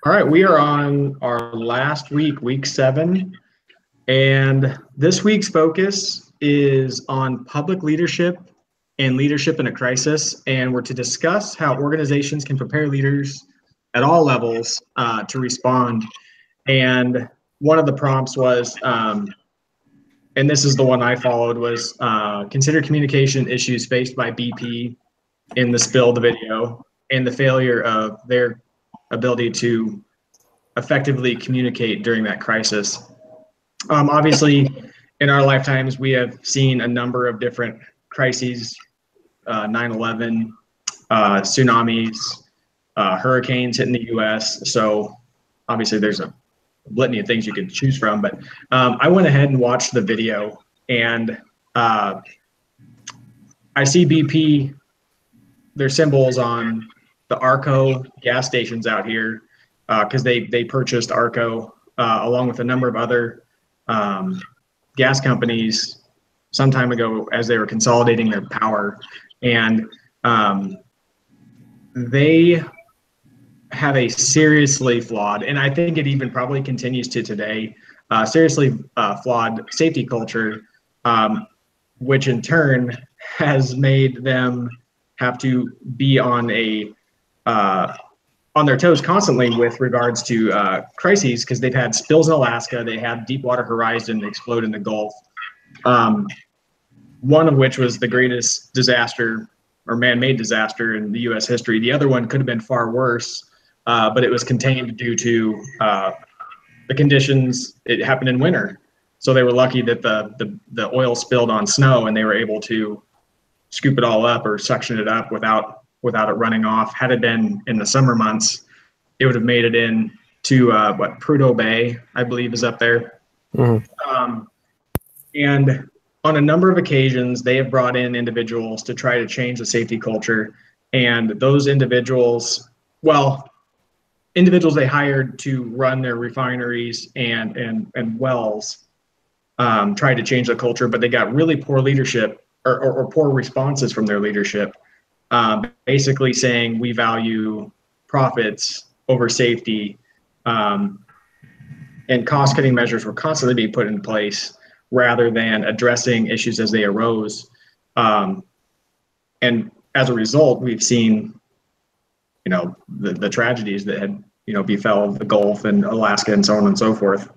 All right, we are on our last week, week 7, and this week's focus is on public leadership and leadership in a crisis. And we're to discuss how organizations can prepare leaders at all levels to respond. And one of the prompts was, and this is the one I followed, was consider communication issues faced by BP in the spill, the video, and the failure of their ability to effectively communicate during that crisis. Obviously, in our lifetimes, we have seen a number of different crises, 9/11, tsunamis, hurricanes hitting the U.S. So obviously there's a litany of things you could choose from, but I went ahead and watched the video, and I see BP, their symbols on the Arco gas stations out here, because they purchased Arco along with a number of other gas companies some time ago as they were consolidating their power. And they have a seriously flawed, and I think it even probably continues to today, seriously flawed safety culture, which in turn has made them have to be on their toes constantly with regards to crises, because they've had spills in Alaska, they had Deepwater Horizon explode in the Gulf, one of which was the greatest disaster or man-made disaster in the U.S. history. The other one could have been far worse, but it was contained due to the conditions. It happened in winter, so they were lucky that the oil spilled on snow, and they were able to scoop it all up or suction it up without it running off. Had it been in the summer months, it would have made it in to Prudhoe Bay, I believe, is up there. Mm-hmm. And on a number of occasions, they have brought in individuals to try to change the safety culture. And those individuals they hired to run their refineries and wells tried to change the culture, but they got really poor leadership or poor responses from their leadership. Basically saying we value profits over safety, and cost-cutting measures were constantly being put in place rather than addressing issues as they arose. And as a result, we've seen, the tragedies that had, befell the Gulf and Alaska and so on and so forth.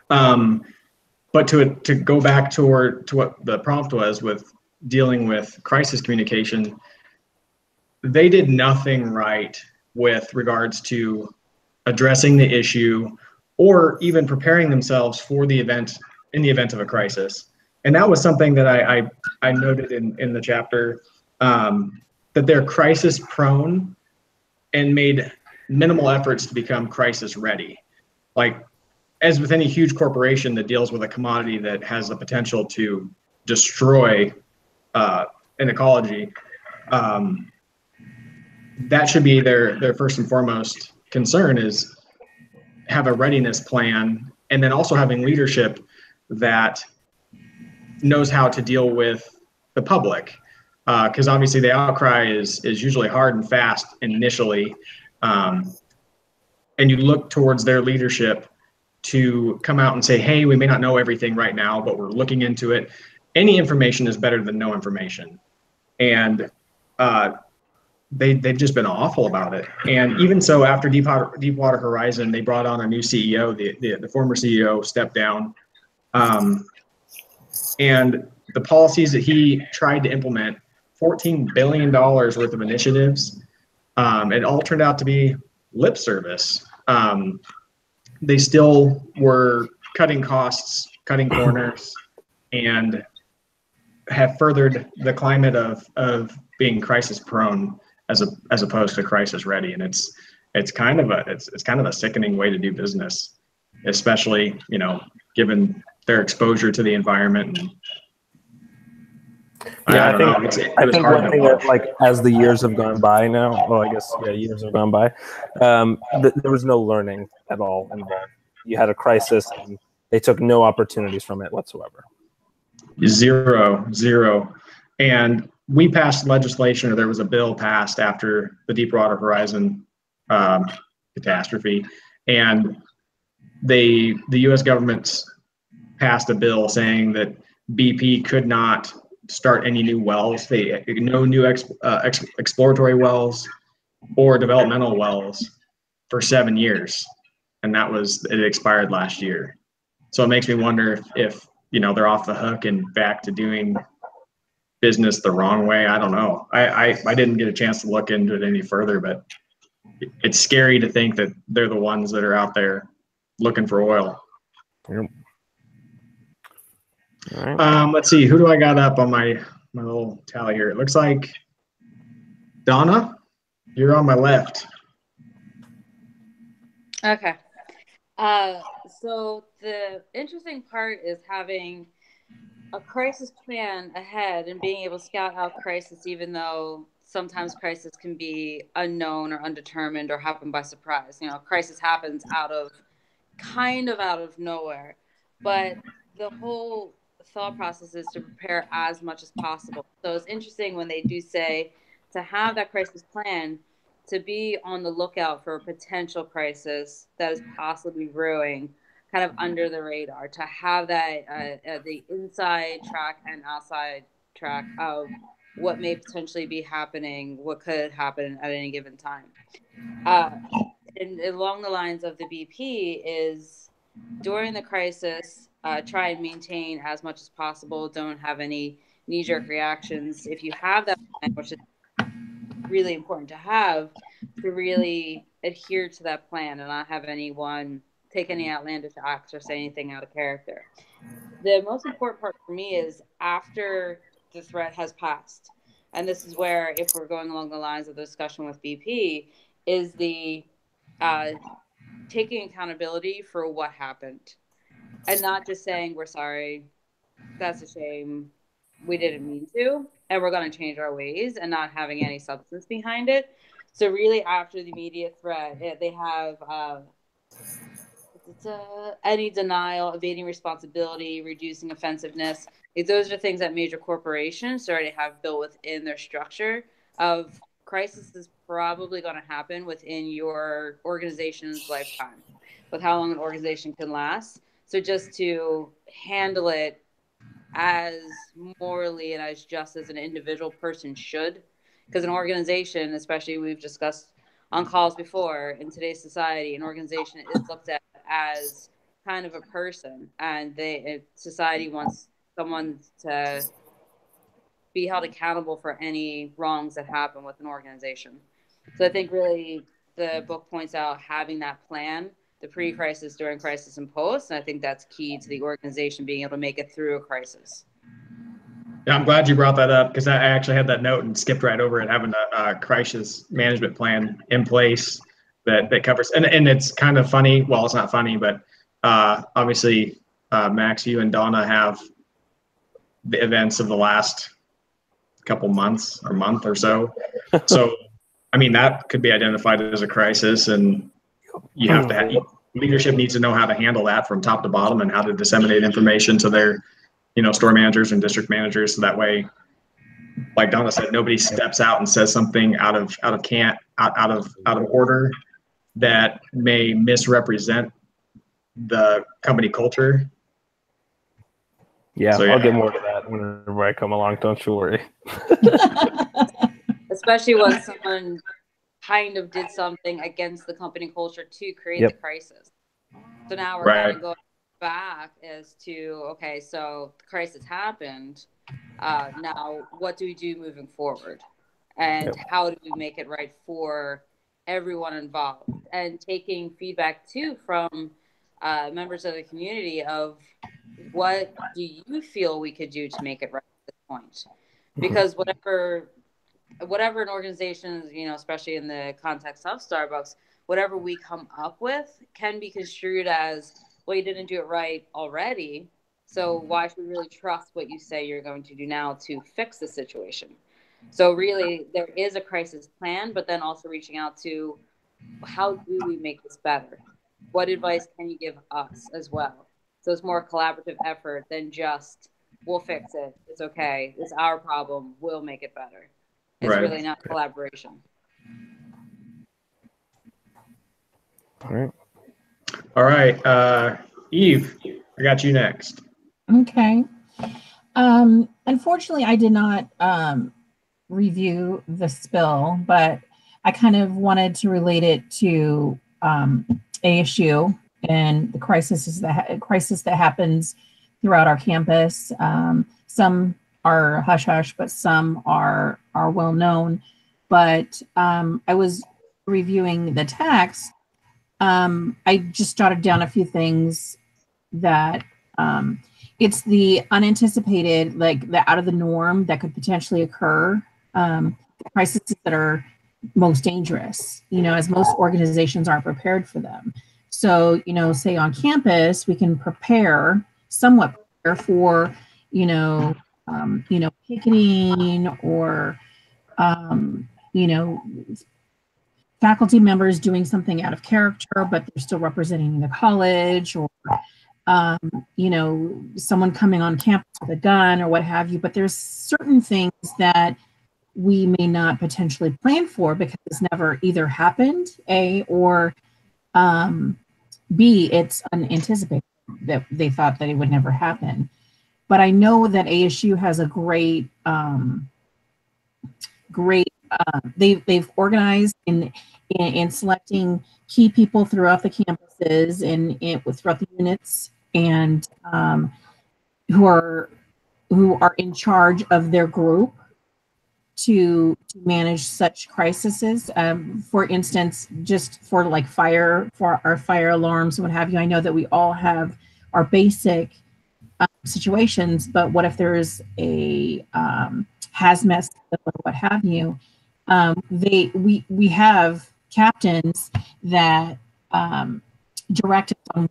But to go back to what the prompt was with dealing with crisis communication, they did nothing right with regards to addressing the issue or even preparing themselves for the event in the event of a crisis. And that was something that I noted in the chapter, that they're crisis prone and made minimal efforts to become crisis ready. Like, as with any huge corporation that deals with a commodity that has the potential to destroy an ecology, that should be their first and foremost concern, is have a readiness plan, and then also having leadership that knows how to deal with the public, because obviously the outcry is usually hard and fast initially, and you look towards their leadership to come out and say, hey, we may not know everything right now, but we're looking into it. Any information is better than no information. And they've just been awful about it. And even so, after Deepwater Horizon, they brought on a new CEO. The former CEO stepped down. And the policies that he tried to implement, $14 billion worth of initiatives, it all turned out to be lip service. They still were cutting costs, cutting corners, and have furthered the climate of being crisis prone as opposed to crisis ready. And it's kind of a sickening way to do business, especially, given their exposure to the environment. And I think one thing that, as the years have gone by now, years have gone by, there was no learning at all involved. You had a crisis, and they took no opportunities from it whatsoever. Zero. And we passed legislation, or there was a bill passed after the Deepwater Horizon catastrophe. And the U.S. government's passed a bill saying that BP could not start any new wells. No new exploratory wells or developmental wells for 7 years, and it expired last year. So it makes me wonder if they're off the hook and back to doing business the wrong way. I don't know. I didn't get a chance to look into it any further, but it's scary to think that they're the ones that are out there looking for oil. Yep. All right. Let's see. Who do I got up on my little tally here? It looks like Donna, you're on my left. Okay. So the interesting part is having a crisis plan ahead and being able to scout out crisis, even though sometimes crisis can be unknown or undetermined or happen by surprise. Crisis happens out of nowhere, but the whole thought process is to prepare as much as possible. So it's interesting when they do say to have that crisis plan, to be on the lookout for a potential crisis that is possibly brewing kind of under the radar, to have that the inside track and outside track of what may potentially be happening, what could happen at any given time. And along the lines of the BP is during the crisis, try and maintain as much as possible. Don't have any knee-jerk reactions. If you have that plan, which is really important to have, to really adhere to that plan and not have anyone take any outlandish acts or say anything out of character. The most important part for me is after the threat has passed, and this is where, if we're going along the lines of the discussion with BP, is the taking accountability for what happened and not just saying we're sorry, that's a shame, we didn't mean to, and we're going to change our ways, and not having any substance behind it. So really after the immediate threat, they have any denial, evading responsibility, reducing offensiveness. Those are things that major corporations already have built within their structure of crisis is probably going to happen within your organization's lifetime, with how long an organization can last. So just to handle it as morally and as just as an individual person should, because an organization, especially we've discussed on calls before, in today's society, an organization is looked at as kind of a person, and society wants someone to be held accountable for any wrongs that happen with an organization. So I think really the book points out having that plan, the pre-crisis, during crisis, and post, and I think that's key to the organization being able to make it through a crisis. Yeah, I'm glad you brought that up, because I actually had that note and skipped right over it, having a crisis management plan in place that covers, and it's kind of funny. Well, it's not funny, but obviously, Max, you and Donna have the events of the last couple months or month or so. So, I mean, that could be identified as a crisis, and you have to leadership needs to know how to handle that from top to bottom and how to disseminate information to their store managers and district managers, so that way, like Donna said, nobody steps out and says something out of order that may misrepresent the company culture. Yeah, so, I'll get more to that whenever I come along, don't you worry. Especially when someone kind of did something against the company culture to create the crisis. So now we're kind of going back as to, okay, so the crisis happened. Now, what do we do moving forward? And how do we make it right for everyone involved? And taking feedback, too, from members of the community of what do you feel we could do to make it right at this point? Because whatever an organization, especially in the context of Starbucks, whatever we come up with can be construed as, well, you didn't do it right already, so why should we really trust what you say you're going to do now to fix the situation? So really, there is a crisis plan, but then also reaching out to, how do we make this better? What advice can you give us as well? So it's more a collaborative effort than just, we'll fix it, it's okay, it's our problem, we'll make it better. It's really not collaboration. All right. All right, Eve, I got you next. Okay. Unfortunately, I did not review the spill, but I kind of wanted to relate it to ASU and the crisis that happens throughout our campus. Some are hush hush, but some are well known. But I was reviewing the text. I just jotted down a few things that it's the unanticipated, like the out of the norm that could potentially occur, crises that are most dangerous, as most organizations aren't prepared for them. So, say on campus, we can somewhat prepare for, picketing or, faculty members doing something out of character, but they're still representing the college, or someone coming on campus with a gun or what have you. But there's certain things that we may not potentially plan for because it's never either happened, A, or B, it's unanticipated, that they thought that it would never happen. But I know that ASU has a great they've organized in selecting key people throughout the campuses and throughout the units, and who are in charge of their group to manage such crises. For instance, just for like for our fire alarms and what have you, I know that we all have our basic situations, but what if there's a hazmat or what have you? We have captains that direct on,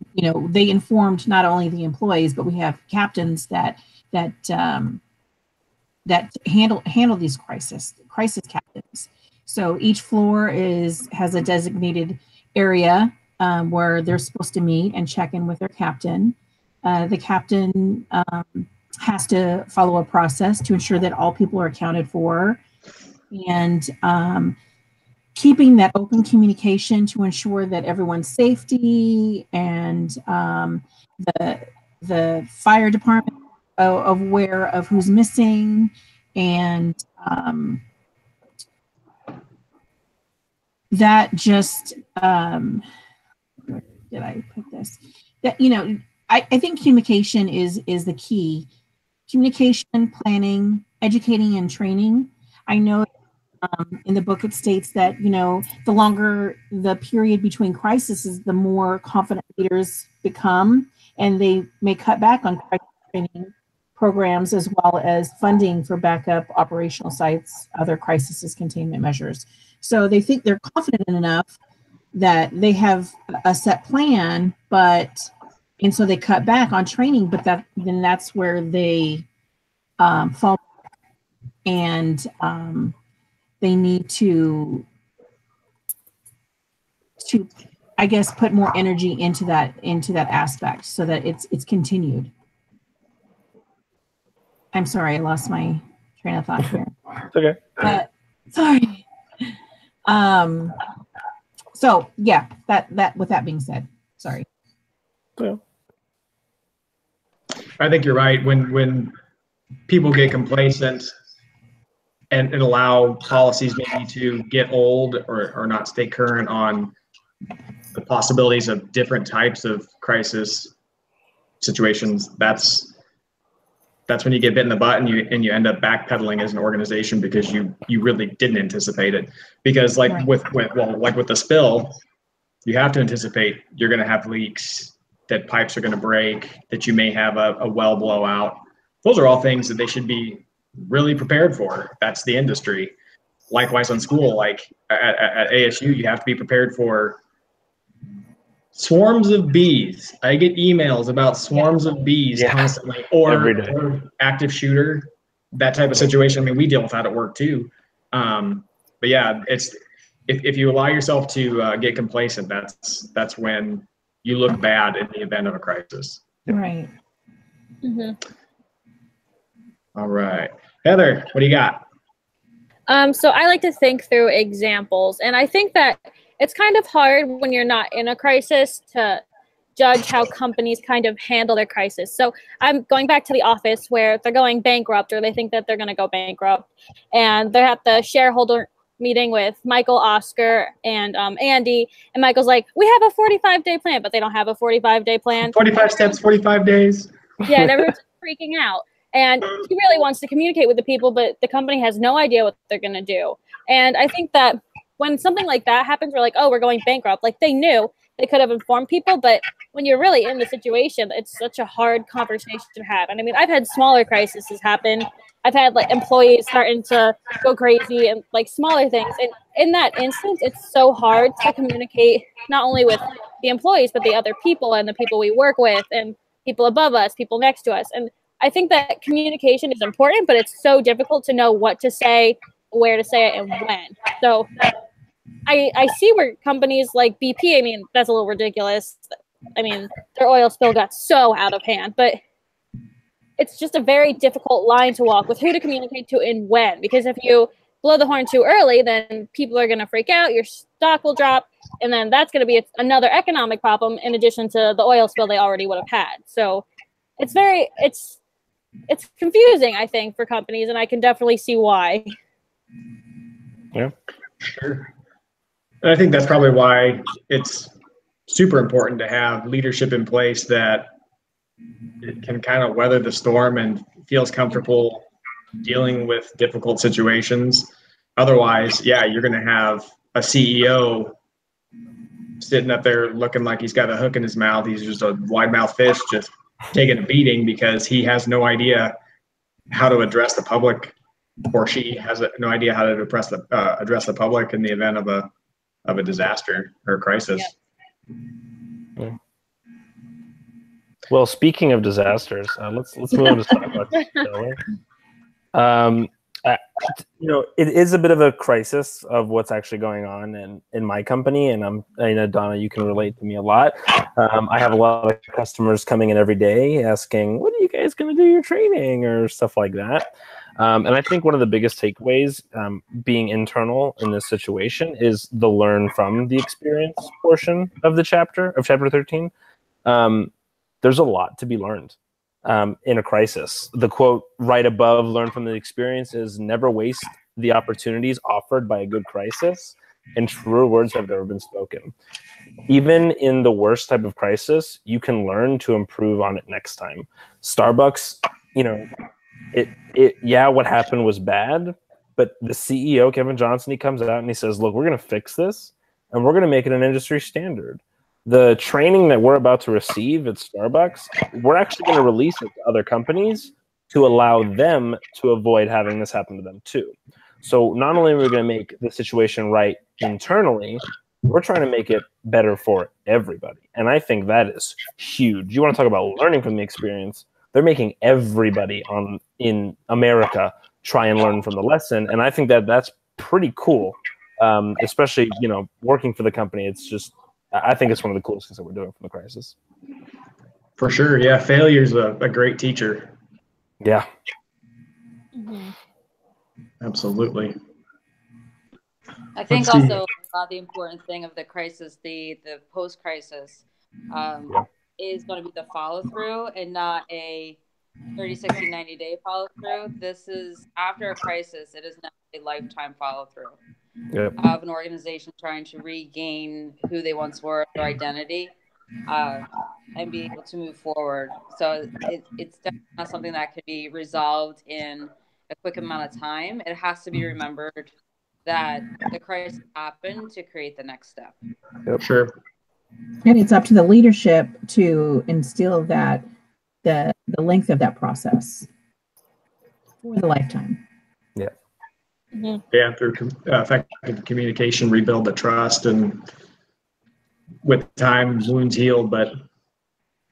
they informed not only the employees, but we have captains that handle these crisis captains. So each floor has a designated area where they're supposed to meet and check in with their captain. The captain has to follow a process to ensure that all people are accounted for, and keeping that open communication to ensure that everyone's safety, and the fire department aware of who's missing, and that just where did I put this? That I think communication is the key. Communication, planning, educating, and training. I know in the book it states that the longer the period between crises, the more confident leaders become, and they may cut back on crisis training programs as well as funding for backup operational sites, other crisis containment measures. So they think they're confident enough that they have a set plan, and so they cut back on training, but then that's where they fall back, and they need to I guess put more energy into that aspect so that it's continued. I'm sorry, I lost my train of thought here. Okay. Sorry. So yeah, that with that being said, sorry. Yeah. I think you're right. When people get complacent and allow policies maybe to get old or not stay current on the possibilities of different types of crisis situations, that's when you get bit in the butt and you end up backpedaling as an organization because you really didn't anticipate it. Because like Right. with the spill, you have to anticipate you're going to have leaks, that pipes are going to break, that you may have a well blowout. Those are all things that they should be really prepared for. That's the industry. Likewise on school, like at ASU, you have to be prepared for swarms of bees. I get emails about swarms of bees constantly, or active shooter, that type of situation. I mean, we deal with that at work too. But yeah, it's if you allow yourself to get complacent, that's when you look bad in the event of a crisis. Right. Mm-hmm. All right, Heather, what do you got? So I like to think through examples, and I think that it's kind of hard when you're not in a crisis to judge how companies kind of handle their crisis. So I'm going back to The Office where they're going bankrupt or they think that they're going to go bankrupt, and they're at the shareholder meeting with Michael, Oscar, and Andy, and Michael's like, we have a 45-day plan, but they don't have a 45-day plan. 45 steps, 45 days. Yeah, and everyone's freaking out. And he really wants to communicate with the people, but the company has no idea what they're going to do. And I think that when something like that happens, we're like, oh, we're going bankrupt. Like, they knew, they could have informed people, but when you're really in the situation, it's such a hard conversation to have. And I mean, I've had smaller crises happen. I've had like employees starting to go crazy and like smaller things. And in that instance, it's so hard to communicate not only with the employees, but the other people and the people we work with and people above us, people next to us. And I think that communication is important, but it's so difficult to know what to say, where to say it, and when. So I see where companies like BP, I mean, that's a little ridiculous. I mean, their oil spill got so out of hand, but it's just a very difficult line to walk with who to communicate to and when. Because if you blow the horn too early, then people are going to freak out, your stock will drop, and then that's going to be another economic problem in addition to the oil spill they already would have had. So it's confusing, I think, for companies, and I can definitely see why. Yeah, sure. And I think that's probably why it's super important to have leadership in place that it can kind of weather the storm and feels comfortable dealing with difficult situations. Otherwise, yeah, you're going to have a CEO sitting up there looking like he's got a hook in his mouth. He's just a wide mouth fish just taking a beating because he has no idea how to address the public, or she has no idea how to address the public in the event of a disaster or a crisis. Yeah. Well, speaking of disasters, let's move on to Starbucks. It is a bit of a crisis of what's actually going on in my company, and I know, Donna, you can relate to me a lot. I have a lot of customers coming in every day asking, "When are you guys going to do your training?" or stuff like that. And I think one of the biggest takeaways, being internal in this situation, is the learn from the experience portion of chapter 13. There's a lot to be learned in a crisis. The quote right above, learn from the experience, is never waste the opportunities offered by a good crisis, and truer words have never been spoken. Even in the worst type of crisis, you can learn to improve on it next time. Starbucks, what happened was bad, but the CEO, Kevin Johnson, he comes out and he says, look, we're going to fix this and we're going to make it an industry standard. The training that we're about to receive at Starbucks, we're actually going to release it to other companies to allow them to avoid having this happen to them too. So not only are we going to make the situation right internally, we're trying to make it better for everybody. And I think that is huge. You want to talk about learning from the experience. They're making everybody in America try and learn from the lesson. And I think that that's pretty cool, especially, working for the company. I think it's one of the coolest things that we're doing from the crisis. For sure. Yeah. Failure is a great teacher. Yeah. Mm-hmm. Absolutely. I think also the important thing of the crisis, the post-crisis, is going to be the follow-through and not a 30, 60, 90-day follow-through. This is, after a crisis, it is now a lifetime follow-through of an organization trying to regain who they once were, their identity, and be able to move forward. So it's definitely not something that could be resolved in a quick amount of time. It has to be remembered that the crisis happened to create the next step. Yep. Sure. And it's up to the leadership to instill that the length of that process for the lifetime. Yeah. Mm-hmm. Yeah, through effective communication, rebuild the trust, and with time, wounds heal. But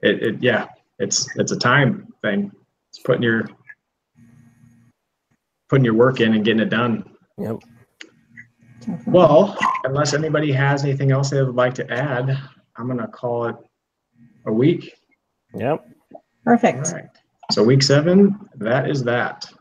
it's a time thing. It's putting your work in and getting it done. Yep. Well, unless anybody has anything else they would like to add, I'm going to call it a week. Yep. Perfect. All right. So week 7, that is that.